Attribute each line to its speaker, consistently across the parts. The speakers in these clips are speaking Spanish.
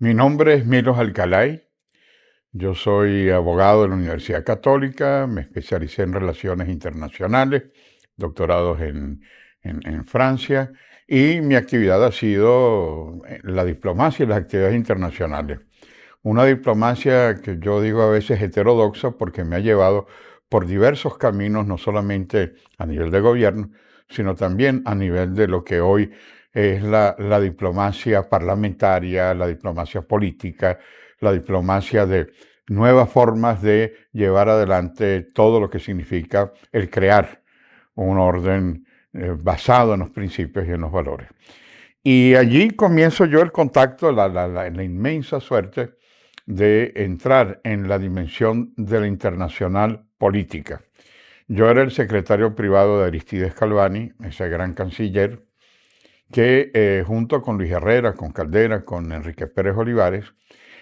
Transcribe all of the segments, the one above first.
Speaker 1: Mi nombre es Milos Alcalay, yo soy abogado de la Universidad Católica, me especialicé en relaciones internacionales, doctorados en Francia, y mi actividad ha sido la diplomacia y las actividades internacionales. Una diplomacia que yo digo a veces heterodoxa porque me ha llevado por diversos caminos, no solamente a nivel de gobierno, sino también a nivel de lo que hoy es la diplomacia parlamentaria, la diplomacia política, la diplomacia de nuevas formas de llevar adelante todo lo que significa el crear un orden basado en los principios y en los valores. Y allí comienzo yo el contacto, la inmensa suerte de entrar en la dimensión de la internacional política. Yo era el secretario privado de Aristides Calvani, ese gran canciller, que junto con Luis Herrera, con Caldera, con Enrique Pérez Olivares,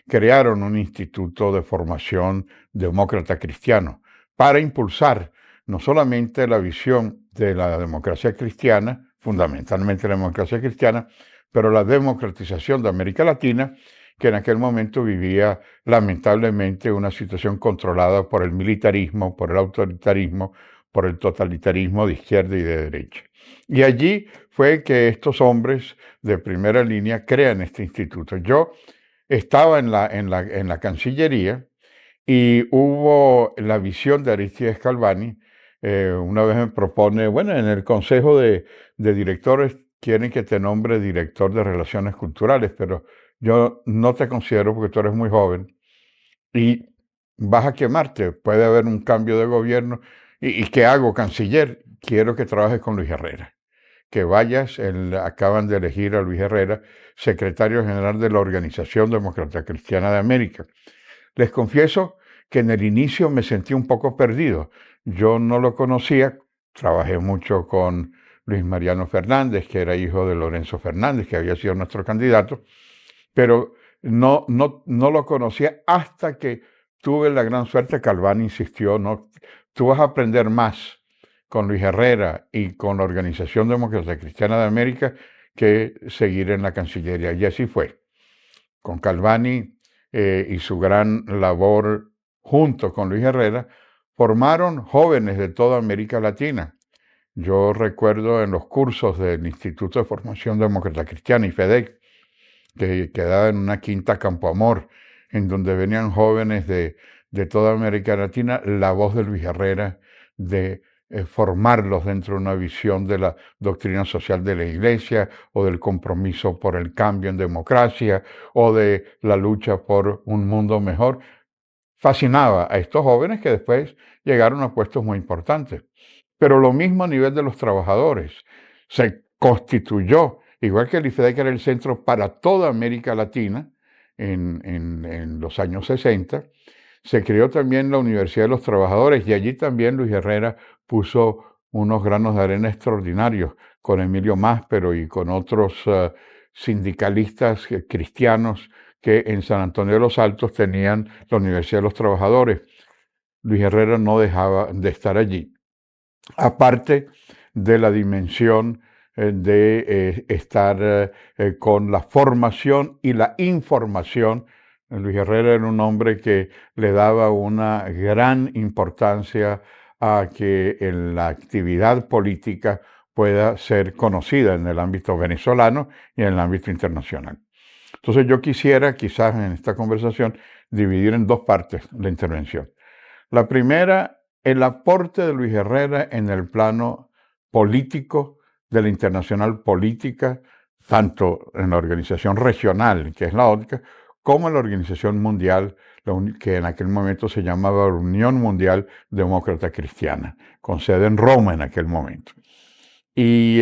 Speaker 1: crearon un instituto de formación demócrata cristiano para impulsar no solamente la visión de la democracia cristiana, fundamentalmente la democracia cristiana, pero la democratización de América Latina, que en aquel momento vivía lamentablemente una situación controlada por el militarismo, por el autoritarismo, por el totalitarismo de izquierda y de derecha. Y allí fue que estos hombres de primera línea crean este instituto. Yo estaba en la Cancillería y hubo la visión de Aristides Calvani. Una vez me propone, bueno, en el Consejo de Directores quieren que te nombre director de Relaciones Culturales, pero yo no te considero porque tú eres muy joven y vas a quemarte. Puede haber un cambio de gobierno. ¿Y qué hago, canciller? Quiero que trabajes con Luis Herrera, que vayas, acaban de elegir a Luis Herrera, secretario general de la Organización Demócrata Cristiana de América. Les confieso que en el inicio me sentí un poco perdido. Yo no lo conocía, trabajé mucho con Luis Mariano Fernández, que era hijo de Lorenzo Fernández, que había sido nuestro candidato, pero no lo conocía hasta que tuve la gran suerte. Calván insistió, no, tú vas a aprender más con Luis Herrera y con la Organización Demócrata Cristiana de América que seguir en la Cancillería. Y así fue. Con Calvani y su gran labor junto con Luis Herrera, formaron jóvenes de toda América Latina. Yo recuerdo en los cursos del Instituto de Formación Demócrata Cristiana, IFEDEC, que quedaba en una quinta Campo Amor, en donde venían jóvenes de toda América Latina, la voz de Luis Herrera, de formarlos dentro de una visión de la doctrina social de la Iglesia o del compromiso por el cambio en democracia o de la lucha por un mundo mejor. Fascinaba a estos jóvenes que después llegaron a puestos muy importantes. Pero lo mismo a nivel de los trabajadores. Se constituyó, igual que el IFEDEC era el centro para toda América Latina en los años 60, se creó también la Universidad de los Trabajadores y allí también Luis Herrera puso unos granos de arena extraordinarios con Emilio Máspero y con otros sindicalistas cristianos que en San Antonio de los Altos tenían la Universidad de los Trabajadores. Luis Herrera no dejaba de estar allí, aparte de la dimensión de estar con la formación y la información. Luis Herrera era un hombre que le daba una gran importancia a que en la actividad política pueda ser conocida en el ámbito venezolano y en el ámbito internacional. Entonces yo quisiera quizás en esta conversación dividir en dos partes la intervención. La primera, el aporte de Luis Herrera en el plano político de la internacional política, tanto en la organización regional, que es la ODCA, como en la organización mundial, que en aquel momento se llamaba Unión Mundial Demócrata Cristiana, con sede en Roma en aquel momento. Y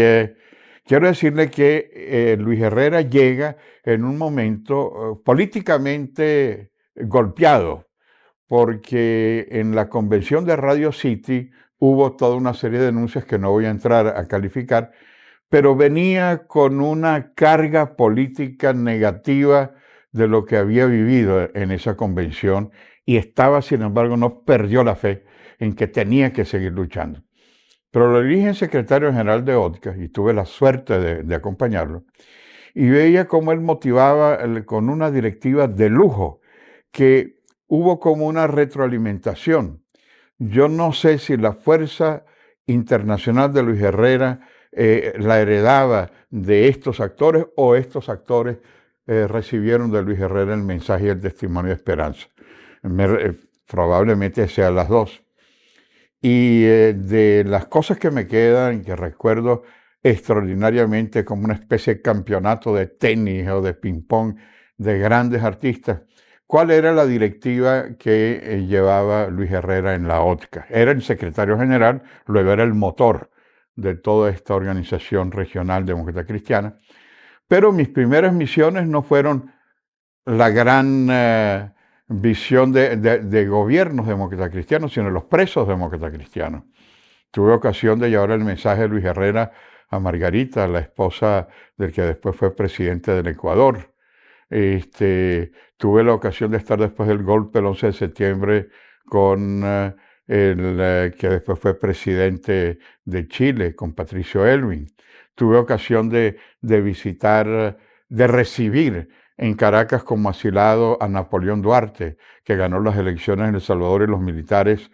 Speaker 1: quiero decirle que Luis Herrera llega en un momento políticamente golpeado, porque en la convención de Radio City hubo toda una serie de denuncias que no voy a entrar a calificar, pero venía con una carga política negativa de lo que había vivido en esa convención y estaba, sin embargo, no perdió la fe en que tenía que seguir luchando. Pero lo eligen secretario general de ODCA y tuve la suerte de acompañarlo. y veía cómo él motivaba con una directiva de lujo, que hubo como una retroalimentación. Yo no sé si la fuerza internacional de Luis Herrera la heredaba de estos actores o estos actores recibieron de Luis Herrera el mensaje y el testimonio de esperanza. Probablemente sean las dos. Y de las cosas que me quedan, que recuerdo extraordinariamente como una especie de campeonato de tenis o de ping-pong de grandes artistas, ¿cuál era la directiva que llevaba Luis Herrera en la óptica? Era el secretario general, luego era el motor de toda esta organización regional demócrata cristiana, pero mis primeras misiones no fueron la gran visión de gobiernos demócratas cristianos, sino los presos demócratas cristianos. Tuve ocasión de llevar el mensaje de Luis Herrera a Margarita, la esposa del que después fue presidente del Ecuador. Tuve la ocasión de estar después del golpe el 11 de septiembre con el que después fue presidente de Chile, con Patricio Aylwin. Tuve ocasión de visitar, de recibir en Caracas como asilado a Napoleón Duarte, que ganó las elecciones en El Salvador y los militares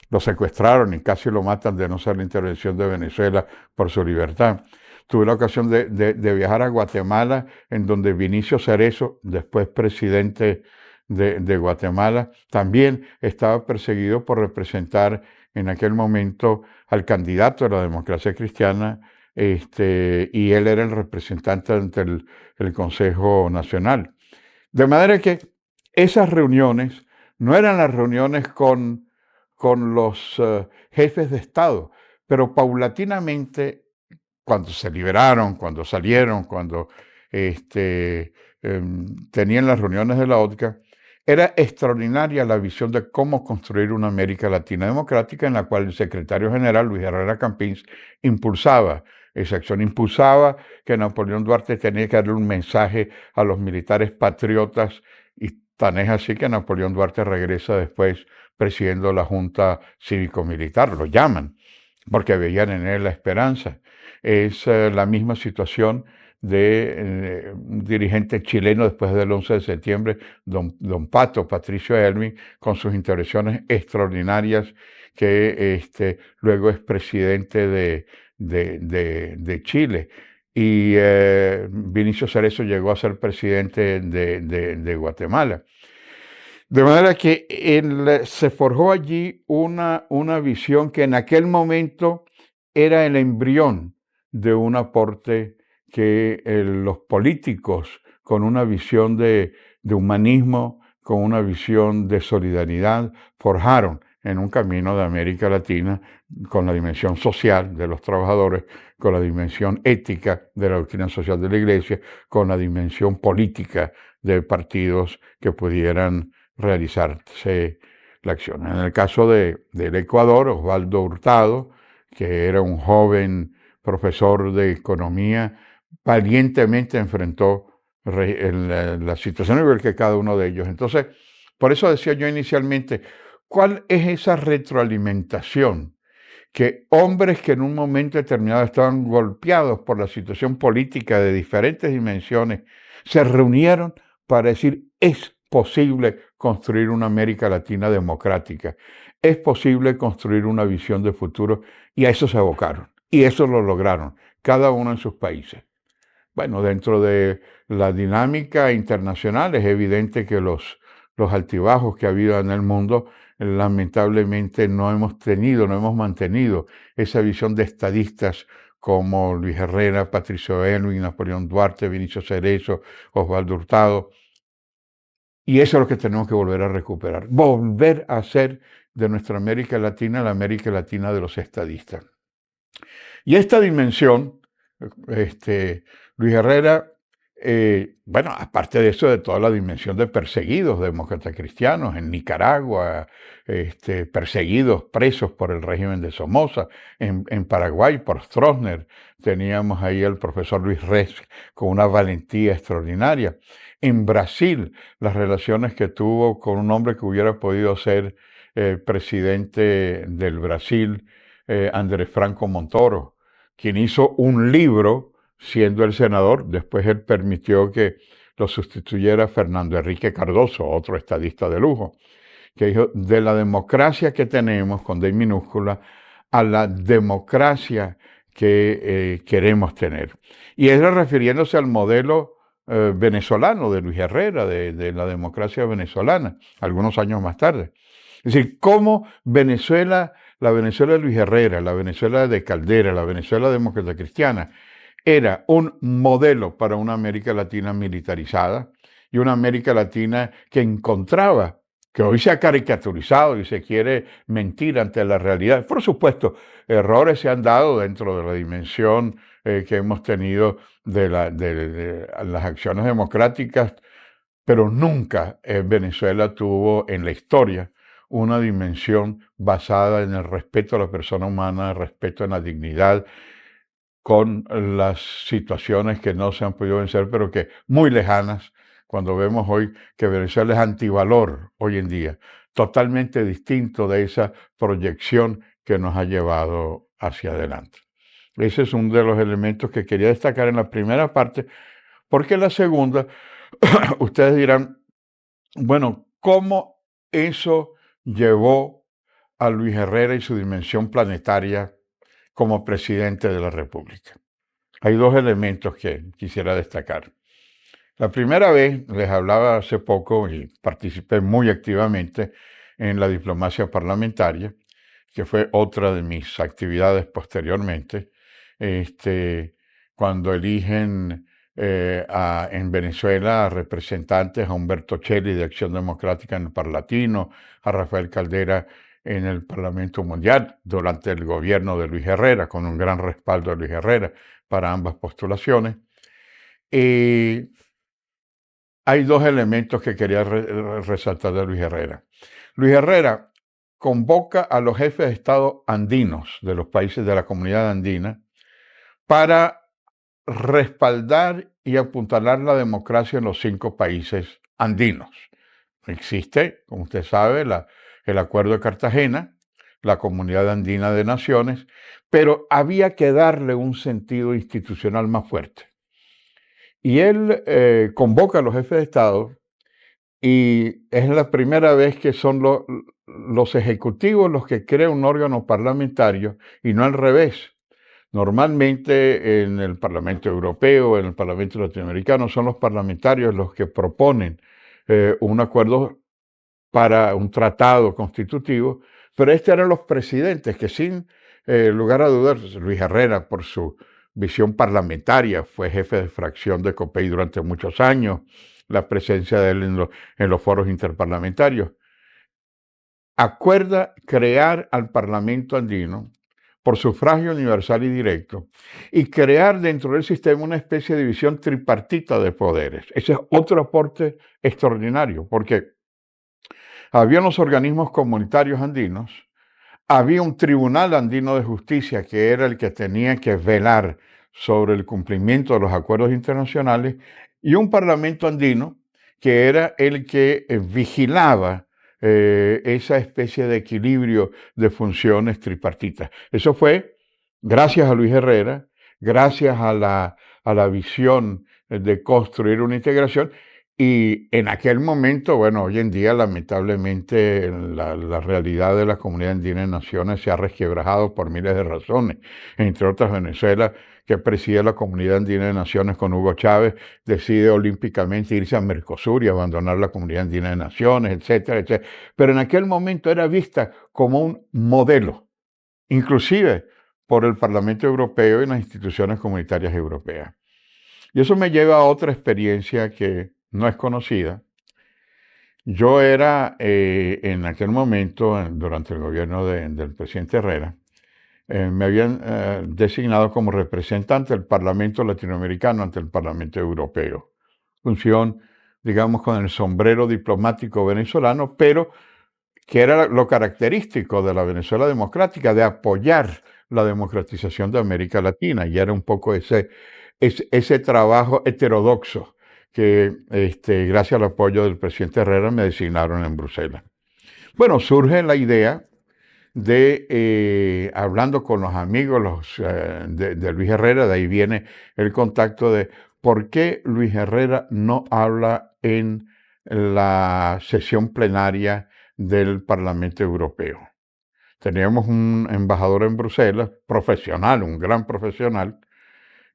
Speaker 1: lo secuestraron y casi lo matan de no ser la intervención de Venezuela por su libertad. Tuve la ocasión de viajar a Guatemala, en donde Vinicio Cerezo, después presidente de Guatemala, también estaba perseguido por representar en aquel momento al candidato de la democracia cristiana, y él era el representante ante el Consejo Nacional. De manera que esas reuniones no eran las reuniones con los jefes de Estado, pero paulatinamente, cuando se liberaron, cuando salieron, cuando tenían las reuniones de la OTCA, era extraordinaria la visión de cómo construir una América Latina democrática, en la cual el secretario general, Luis Herrera Campins, impulsaba esa acción, impulsaba que Napoleón Duarte tenía que darle un mensaje a los militares patriotas, y tan es así que Napoleón Duarte regresa después presidiendo la Junta Cívico-Militar, lo llaman, porque veían en él la esperanza. Es la misma situación de un dirigente chileno después del 11 de septiembre, don Patricio Aylwin, con sus intervenciones extraordinarias, que luego es presidente de Chile. Y Vinicio Cerezo llegó a ser presidente de Guatemala. De manera que se forjó allí una visión que en aquel momento era el embrión de un aporte que los políticos, con una visión de humanismo, con una visión de solidaridad, forjaron en un camino de América Latina, con la dimensión social de los trabajadores, con la dimensión ética de la doctrina social de la Iglesia, con la dimensión política de partidos que pudieran realizarse la acción. En el caso del Ecuador, Osvaldo Hurtado, que era un joven profesor de economía, valientemente enfrentó la situación igual que cada uno de ellos. Entonces, por eso decía yo inicialmente, ¿cuál es esa retroalimentación? Que hombres que en un momento determinado estaban golpeados por la situación política de diferentes dimensiones, se reunieron para decir, es posible construir una América Latina democrática, es posible construir una visión de futuro, y a eso se abocaron, y eso lo lograron, cada uno en sus países. Bueno, dentro de la dinámica internacional es evidente que los altibajos que ha habido en el mundo, lamentablemente no hemos mantenido esa visión de estadistas como Luis Herrera, Patricio Aylwin, Napoleón Duarte, Vinicio Cerezo, Osvaldo Hurtado. Y eso es lo que tenemos que volver a recuperar, volver a hacer de nuestra América Latina la América Latina de los estadistas. Y esta dimensión, Luis Herrera, bueno, aparte de eso, de toda la dimensión de perseguidos demócratas cristianos en Nicaragua, perseguidos, presos por el régimen de Somoza, en Paraguay por Stroessner, teníamos ahí al profesor Luis Res con una valentía extraordinaria. En Brasil, las relaciones que tuvo con un hombre que hubiera podido ser presidente del Brasil, Andrés Franco Montoro, quien hizo un libro siendo el senador. Después él permitió que lo sustituyera Fernando Enrique Cardoso, otro estadista de lujo, que dijo, de la democracia que tenemos, con D minúscula, a la democracia que queremos tener. Y era refiriéndose al modelo venezolano de Luis Herrera, de la democracia venezolana, algunos años más tarde. Es decir, cómo Venezuela, la Venezuela de Luis Herrera, la Venezuela de Caldera, la Venezuela demócrata cristiana, era un modelo para una América Latina militarizada y una América Latina que encontraba, que hoy se ha caricaturizado y se quiere mentir ante la realidad. Por supuesto, errores se han dado dentro de la dimensión que hemos tenido de las acciones democráticas, pero nunca Venezuela tuvo en la historia una dimensión basada en el respeto a la persona humana, el respeto a la dignidad, con las situaciones que no se han podido vencer, pero que muy lejanas, cuando vemos hoy que Venezuela es antivalor hoy en día, totalmente distinto de esa proyección que nos ha llevado hacia adelante. Ese es uno de los elementos que quería destacar en la primera parte, porque en la segunda, ustedes dirán, bueno, ¿cómo eso llevó a Luis Herrera y su dimensión planetaria como presidente de la República? Hay dos elementos que quisiera destacar. La primera vez, les hablaba hace poco y participé muy activamente en la diplomacia parlamentaria, que fue otra de mis actividades posteriormente, cuando eligen en Venezuela a representantes, a Humberto Cheli de Acción Democrática en el Parlatino, a Rafael Caldera en el Parlamento Mundial durante el gobierno de Luis Herrera, con un gran respaldo de Luis Herrera para ambas postulaciones. Y hay dos elementos que quería resaltar de Luis Herrera. Luis Herrera convoca a los jefes de Estado andinos de los países de la comunidad andina para respaldar y apuntalar la democracia en los 5 países andinos. Existe, como usted sabe, el Acuerdo de Cartagena, la Comunidad Andina de Naciones, pero había que darle un sentido institucional más fuerte. Y él convoca a los jefes de Estado y es la primera vez que son los ejecutivos los que crean un órgano parlamentario y no al revés. Normalmente en el Parlamento Europeo, en el Parlamento Latinoamericano, son los parlamentarios los que proponen un acuerdo para un tratado constitutivo, pero eran los presidentes que sin lugar a dudas, Luis Herrera, por su visión parlamentaria, fue jefe de fracción de COPEI durante muchos años, la presencia de él en los foros interparlamentarios, acuerda crear al Parlamento andino por sufragio universal y directo, y crear dentro del sistema una especie de división tripartita de poderes. Ese es otro aporte extraordinario, porque había los organismos comunitarios andinos, había un tribunal andino de justicia que era el que tenía que velar sobre el cumplimiento de los acuerdos internacionales, y un parlamento andino que era el que vigilaba esa especie de equilibrio de funciones tripartitas. Eso fue gracias a Luis Herrera, gracias a la visión de construir una integración, y en aquel momento, bueno, hoy en día lamentablemente la realidad de la comunidad andina de naciones se ha resquebrajado por miles de razones, entre otras Venezuela, que preside la comunidad andina de naciones con Hugo Chávez, decide olímpicamente irse a Mercosur y abandonar la comunidad andina de naciones, etcétera, etcétera. Pero en aquel momento era vista como un modelo, inclusive por el Parlamento Europeo y las instituciones comunitarias europeas. Y eso me lleva a otra experiencia que no es conocida. Yo era en aquel momento, durante el gobierno del presidente Herrera, me habían designado como representante del Parlamento Latinoamericano ante el Parlamento Europeo. Función, digamos, con el sombrero diplomático venezolano, pero que era lo característico de la Venezuela democrática, de apoyar la democratización de América Latina, y era un poco ese trabajo heterodoxo que, gracias al apoyo del presidente Herrera, me designaron en Bruselas. Bueno, surge la idea hablando con los amigos de Luis Herrera, de ahí viene el contacto de por qué Luis Herrera no habla en la sesión plenaria del Parlamento Europeo. Teníamos un embajador en Bruselas, profesional, un gran profesional,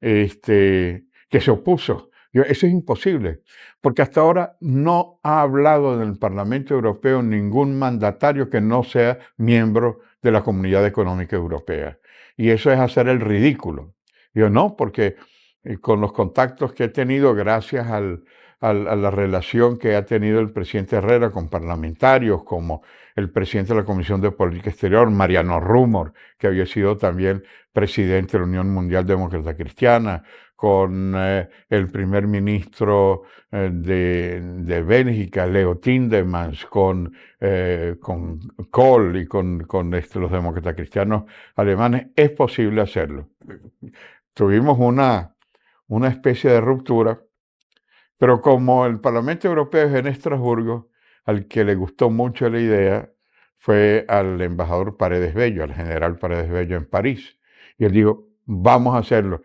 Speaker 1: que se opuso. Eso es imposible, porque hasta ahora no ha hablado en el Parlamento Europeo ningún mandatario que no sea miembro de la Comunidad Económica Europea. Y eso es hacer el ridículo. Yo no, porque con los contactos que he tenido, gracias a la relación que ha tenido el presidente Herrera con parlamentarios, como el presidente de la Comisión de Política Exterior, Mariano Rumor, que había sido también presidente de la Unión Mundial Demócrata Cristiana, con el primer ministro de Bélgica, Leo Tindemans, con Kohl y con los demócratas cristianos alemanes, es posible hacerlo. Tuvimos una especie de ruptura, pero como el Parlamento Europeo es en Estrasburgo, al que le gustó mucho la idea fue al embajador Paredes Bello, al general Paredes Bello en París. Y él dijo, vamos a hacerlo,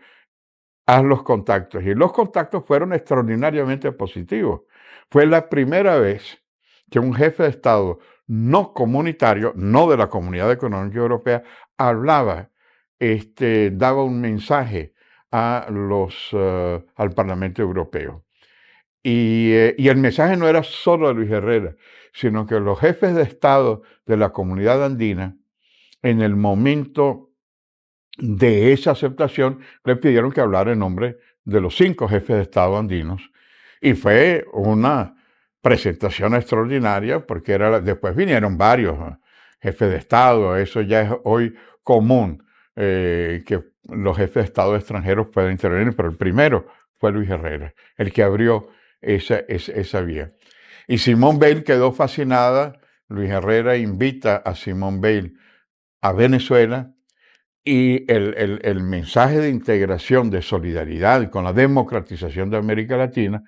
Speaker 1: haz los contactos. Y los contactos fueron extraordinariamente positivos. Fue la primera vez que un jefe de Estado no comunitario, no de la Comunidad Económica Europea, hablaba, daba un mensaje al Parlamento Europeo. Y el mensaje no era solo de Luis Herrera, sino que los jefes de Estado de la comunidad andina, en el momento de esa aceptación, le pidieron que hablara en nombre de los 5 jefes de Estado andinos. Y fue una presentación extraordinaria, porque después vinieron varios jefes de Estado. Eso ya es hoy común, que los jefes de Estado extranjeros pueden intervenir, pero el primero fue Luis Herrera, el que abrió esa vía. Y Simone Veil quedó fascinada. Luis Herrera invita a Simone Veil a Venezuela y el mensaje de integración, de solidaridad con la democratización de América Latina,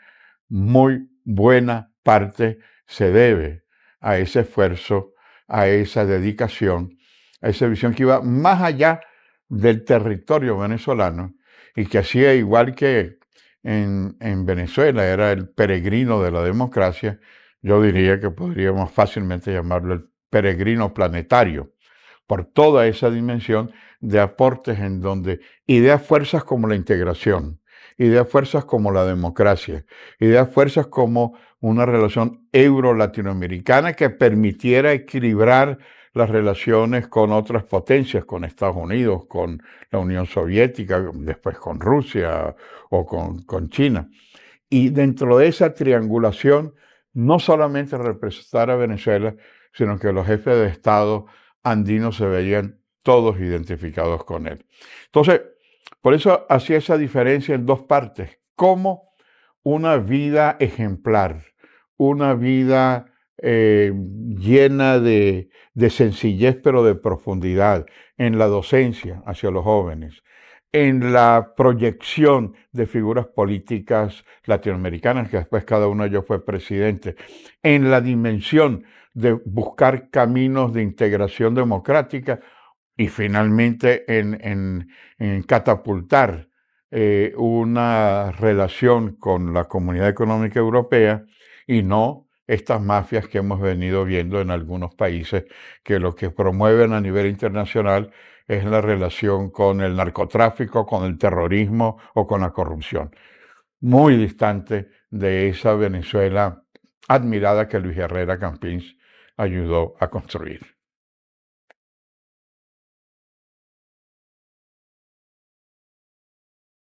Speaker 1: muy buena parte se debe a ese esfuerzo, a esa dedicación, a esa visión que iba más allá del territorio venezolano y que hacía igual que en Venezuela era el peregrino de la democracia. Yo diría que podríamos fácilmente llamarlo el peregrino planetario, por toda esa dimensión de aportes en donde ideas fuerzas como la integración, ideas fuerzas como la democracia, ideas fuerzas como una relación euro-latinoamericana que permitiera equilibrar las relaciones con otras potencias, con Estados Unidos, con la Unión Soviética, después con Rusia o con China. Y dentro de esa triangulación, no solamente representar a Venezuela, sino que los jefes de Estado andinos se veían todos identificados con él. Entonces, por eso hacía esa diferencia en 2 partes, como una vida ejemplar, una vida llena de sencillez pero de profundidad en la docencia hacia los jóvenes, en la proyección de figuras políticas latinoamericanas, que después cada uno de ellos fue presidente, en la dimensión de buscar caminos de integración democrática y finalmente en catapultar una relación con la Comunidad Económica Europea y no estas mafias que hemos venido viendo en algunos países que lo que promueven a nivel internacional es la relación con el narcotráfico, con el terrorismo o con la corrupción. Muy distante de esa Venezuela admirada que Luis Herrera Campins ayudó a construir.